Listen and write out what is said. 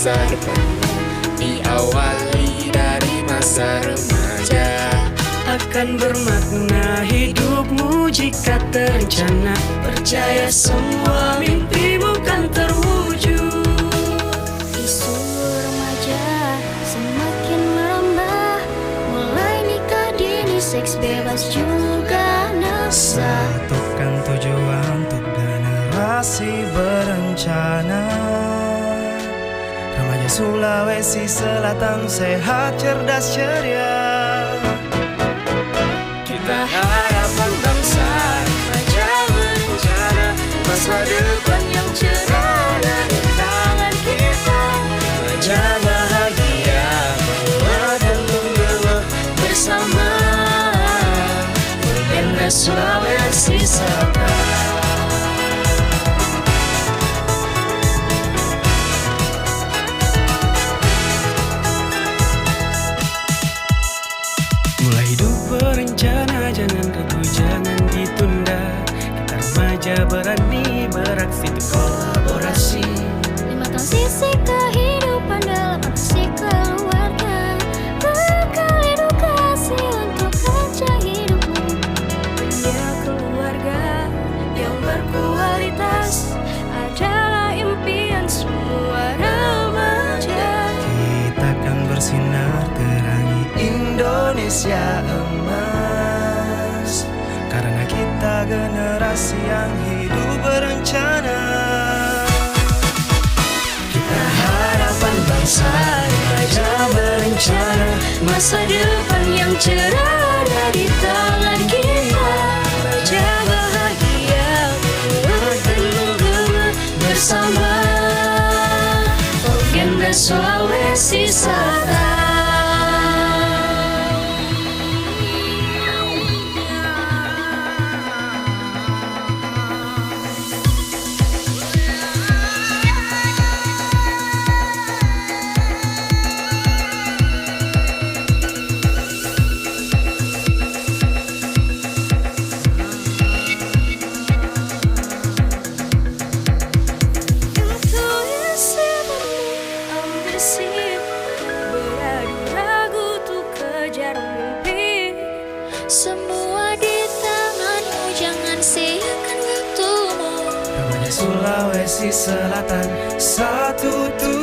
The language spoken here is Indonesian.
masa depan, diawali dari masa remaja. Akan bermakna hidupmu jika terencana. Percaya semua mimpimu kan terwujud. Isu remaja semakin merambah, mulai nikah dini, seks bebas juga nafsa. Satukan tujuan untuk generasi berencana. Remaja Sulawesi Selatan sehat, cerdas, ceria. Kita harapan bangsa, remaja berencana, masa depan yang cerah dari tangan kita. Remaja bahagia, bawa dan menggema bersama Pembina Sulawesi Selatan. Mulai hidup berencana, jangan ragu, jangan ditunda. Kita remaja berani beraksi untuk kolaborasi. 5 tahun sisi kehidupan dalam aksi keluarga, bekal edukasi untuk rancang hidupmu. Punya keluarga yang berkualitas adalah impian semua remaja. Kita akan bersinar terangi Indonesia emas, karena kita generasi yang hidup berencana. Kita harapan bangsa, remaja berencana, masa depan yang cerah ada di tangan kita. Remaja bahagia, kuat dan menggema bersama Pembina Sulawesi Selatan. Intuisi ambisi, beradu ragu untuk kejar mimpi. Semua di tanganmu, jangan siakan waktumu. Remaja Sulawesi Selatan, satu tujuan.